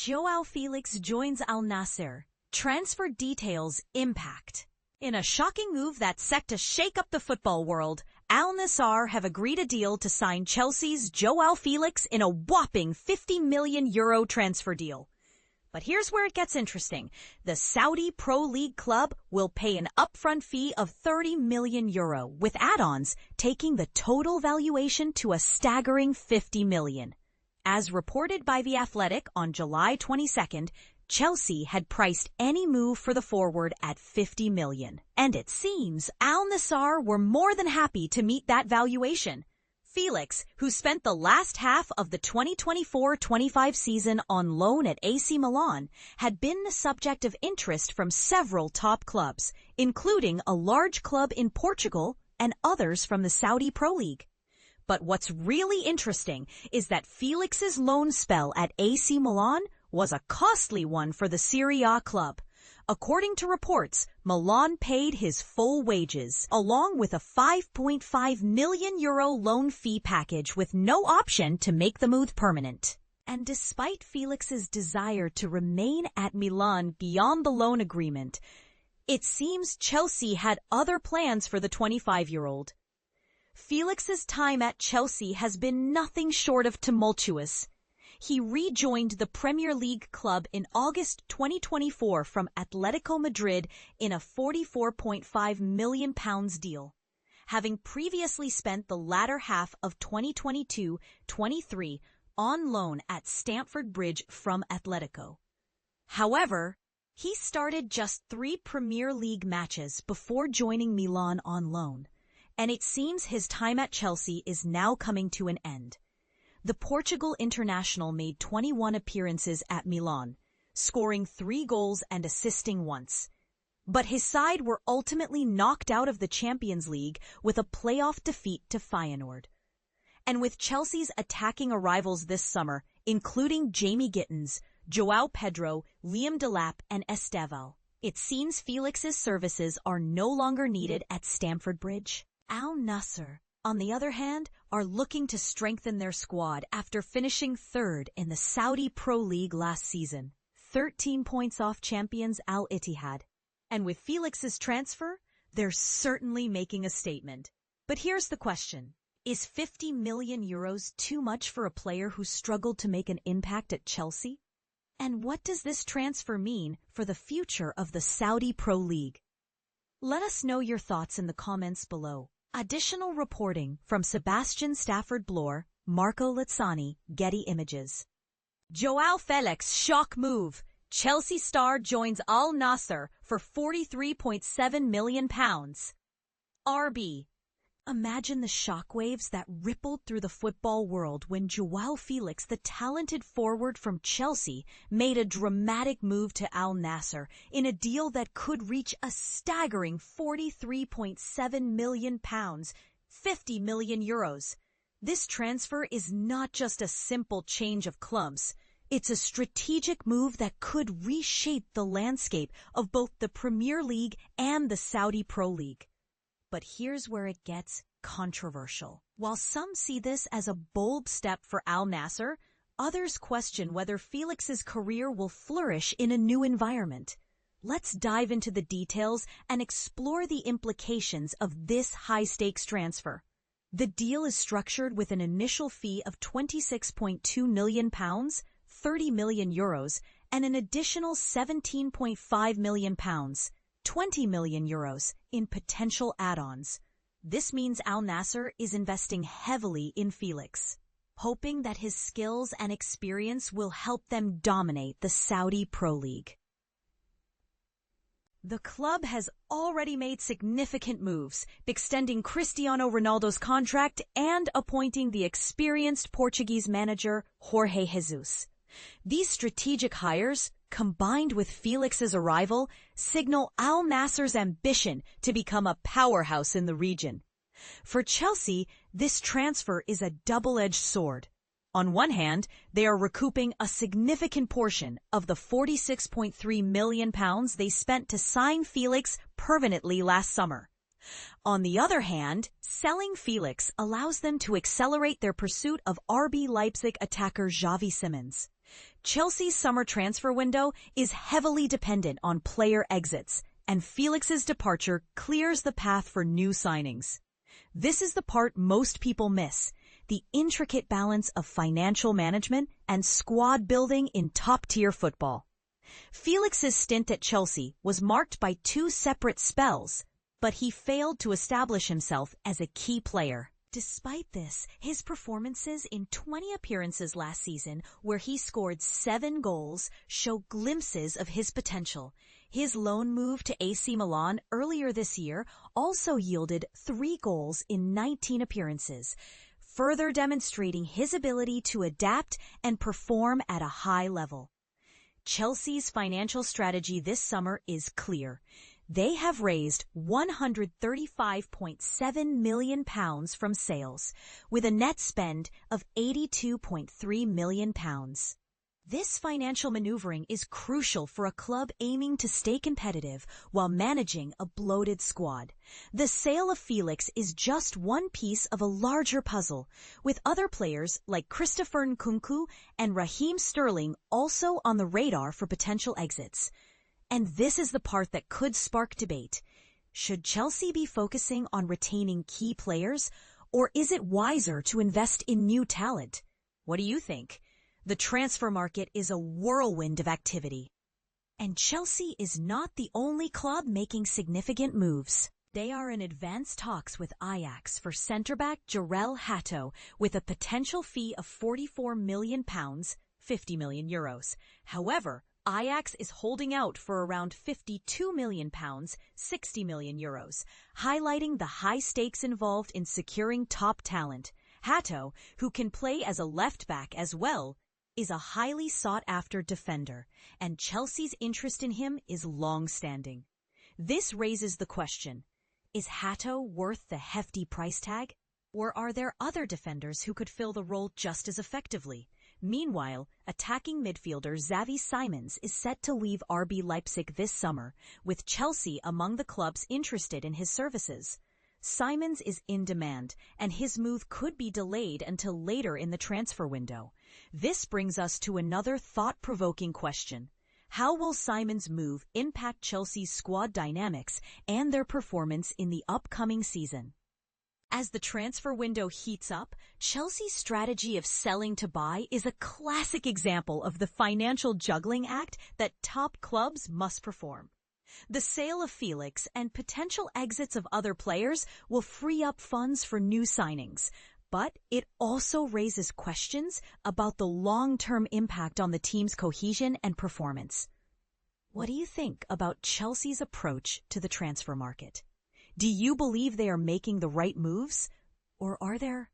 Joao Felix joins Al-Nassr. Transfer details impact. In a shocking move that's set to shake up the football world, Al-Nassr have agreed a deal to sign Chelsea's Joao Felix in a whopping €50 million transfer deal. But here's where it gets interesting. The Saudi Pro League club will pay an upfront fee of €30 million, with add-ons taking the total valuation to a staggering $50 million. As reported by The Athletic on July 22nd, Chelsea had priced any move for the forward at $50 million. And it seems Al-Nassr were more than happy to meet that valuation. Felix, who spent the last half of the 2024-25 season on loan at AC Milan, had been the subject of interest from several top clubs, including a large club in Portugal and others from the Saudi Pro League. But what's really interesting is that Felix's loan spell at AC Milan was a costly one for the Serie A club. According to reports, Milan paid his full wages, along with a €5.5 million loan fee package with no option to make the move permanent. And despite Felix's desire to remain at Milan beyond the loan agreement, it seems Chelsea had other plans for the 25-year-old. Felix's time at Chelsea has been nothing short of tumultuous. He rejoined the Premier League club in August 2024 from Atletico Madrid in a £44.5 million deal, having previously spent the latter half of 2022-23 on loan at Stamford Bridge from Atletico. However, he started just 3 Premier League matches before joining Milan on loan, and it seems his time at Chelsea is now coming to an end. The Portugal international made 21 appearances at Milan, scoring 3 goals and assisting once. But his side were ultimately knocked out of the Champions League with a playoff defeat to Feyenoord. And with Chelsea's attacking arrivals this summer, including Jamie Gittins, Joao Pedro, Liam Delap, and Estevao, it seems Felix's services are no longer needed at Stamford Bridge. Al-Nassr, on the other hand, are looking to strengthen their squad after finishing 3rd in the Saudi Pro League last season, 13 points off champions Al-Ittihad. And with Felix's transfer, they're certainly making a statement. But here's the question. Is €50 million too much for a player who struggled to make an impact at Chelsea? And what does this transfer mean for the future of the Saudi Pro League? Let us know your thoughts in the comments below. Additional reporting from Sebastian Stafford-Bloor, Marco Lazzani, Getty Images. Joao Felix shock move. Chelsea star joins Al-Nassr for £43.7 million. RB. Imagine the shockwaves that rippled through the football world when Joao Felix, the talented forward from Chelsea, made a dramatic move to Al-Nassr in a deal that could reach a staggering £43.7 million, €50 million. This transfer is not just a simple change of clubs. It's a strategic move that could reshape the landscape of both the Premier League and the Saudi Pro League. But here's where it gets controversial. While some see this as a bold step for Al-Nassr, others question whether Felix's career will flourish in a new environment. Let's dive into the details and explore the implications of this high-stakes transfer. The deal is structured with an initial fee of £26.2 million, €30 million, and an additional £17.5 million. €20 million in potential add-ons. This means Al-Nassr is investing heavily in Felix, hoping that his skills and experience will help them dominate the Saudi Pro League. The club has already made significant moves, extending Cristiano Ronaldo's contract and appointing the experienced Portuguese manager Jorge Jesus. These strategic hires, combined with Felix's arrival, signal Al-Nassr's ambition to become a powerhouse in the region. For Chelsea, this transfer is a double-edged sword. On one hand, they are recouping a significant portion of the £46.3 million they spent to sign Felix permanently last summer. On the other hand, selling Felix allows them to accelerate their pursuit of RB Leipzig attacker Xavi Simons. Chelsea's summer transfer window is heavily dependent on player exits, and Felix's departure clears the path for new signings. This is the part most people miss, the intricate balance of financial management and squad building in top-tier football. Felix's stint at Chelsea was marked by two separate spells, but he failed to establish himself as a key player. Despite this, his performances in 20 appearances last season, where he scored 7 goals, show glimpses of his potential. His loan move to AC Milan earlier this year also yielded 3 goals in 19 appearances, further demonstrating his ability to adapt and perform at a high level. Chelsea's financial strategy this summer is clear. They have raised £135.7 million from sales, with a net spend of £82.3 million. This financial maneuvering is crucial for a club aiming to stay competitive while managing a bloated squad. The sale of Felix is just one piece of a larger puzzle, with other players like Christopher Nkunku and Raheem Sterling also on the radar for potential exits. And this is the part that could spark debate. Should Chelsea be focusing on retaining key players, or is it wiser to invest in new talent? What do you think? The transfer market is a whirlwind of activity. And Chelsea is not the only club making significant moves. They are in advanced talks with Ajax for centre-back Joao Felix with a potential fee of £44 million, €50 million. However, Ajax is holding out for around £52 million, €60 million, highlighting the high stakes involved in securing top talent. Hato, who can play as a left-back as well, is a highly sought-after defender, and Chelsea's interest in him is long-standing. This raises the question, is Hato worth the hefty price tag? Or are there other defenders who could fill the role just as effectively? Meanwhile, attacking midfielder Xavi Simons is set to leave RB Leipzig this summer, with Chelsea among the clubs interested in his services. Simons is in demand, and his move could be delayed until later in the transfer window. This brings us to another thought-provoking question. How will Simons' move impact Chelsea's squad dynamics and their performance in the upcoming season? As the transfer window heats up, Chelsea's strategy of selling to buy is a classic example of the financial juggling act that top clubs must perform. The sale of Felix and potential exits of other players will free up funds for new signings, but it also raises questions about the long-term impact on the team's cohesion and performance. What do you think about Chelsea's approach to the transfer market? Do you believe they are making the right moves, or are there?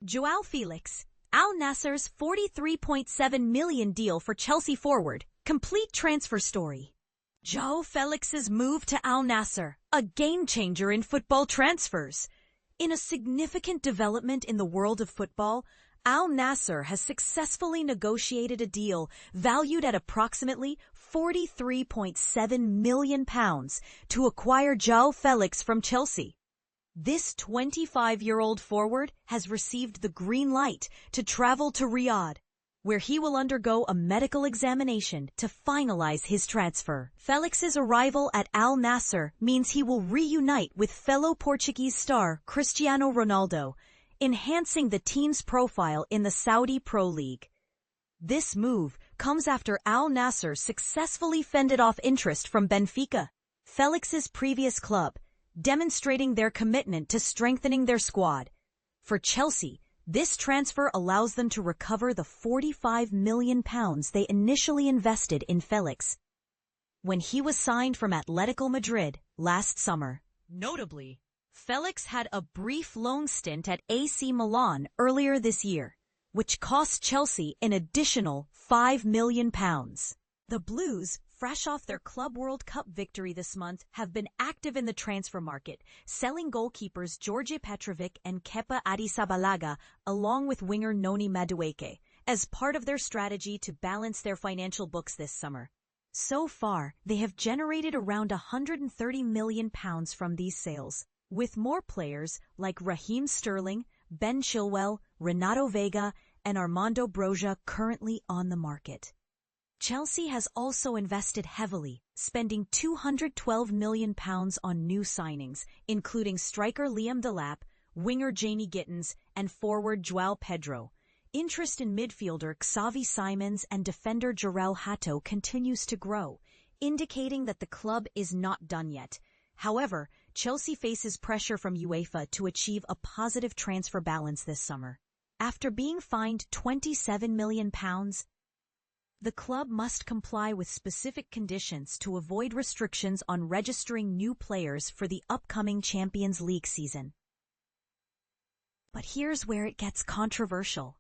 Joao Felix, Al-Nassr's $43.7 million deal for Chelsea forward. Complete transfer story. Joao Felix's move to Al-Nassr, a game-changer in football transfers. In a significant development in the world of football, Al-Nassr has successfully negotiated a deal valued at approximately £43.7 million to acquire Joao Felix from Chelsea. This 25-year-old forward has received the green light to travel to Riyadh, where he will undergo a medical examination to finalize his transfer. Felix's arrival at Al-Nassr means he will reunite with fellow Portuguese star Cristiano Ronaldo, enhancing the team's profile in the Saudi Pro League. This move comes after Al-Nassr successfully fended off interest from Benfica, Felix's previous club, demonstrating their commitment to strengthening their squad. For Chelsea, this transfer allows them to recover the £45 million they initially invested in Felix when he was signed from Atletico Madrid last summer. Notably, Felix had a brief loan stint at AC Milan earlier this year, which cost Chelsea an additional £5 million. The Blues, fresh off their Club World Cup victory this month, have been active in the transfer market, selling goalkeepers Georgi Petrovic and Kepa Arrizabalaga along with winger Noni Madueke as part of their strategy to balance their financial books this summer. So far, they have generated around £130 million from these sales, with more players like Raheem Sterling, Ben Chilwell, Renato Vega, and Armando Broja currently on the market. Chelsea has also invested heavily, spending £212 million on new signings, including striker Liam Delap, winger Jamie Gittins, and forward Joao Pedro. Interest in midfielder Xavi Simons and defender Jarell Hato continues to grow, indicating that the club is not done yet. However, Chelsea faces pressure from UEFA to achieve a positive transfer balance this summer. After being fined £27 million, the club must comply with specific conditions to avoid restrictions on registering new players for the upcoming Champions League season. But here's where it gets controversial.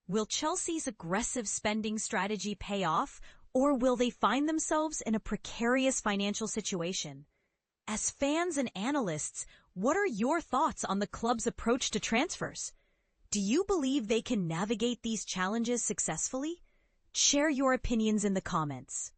Will Chelsea's aggressive spending strategy pay off, or will they find themselves in a precarious financial situation? As fans and analysts, what are your thoughts on the club's approach to transfers? Do you believe they can navigate these challenges successfully? Share your opinions in the comments.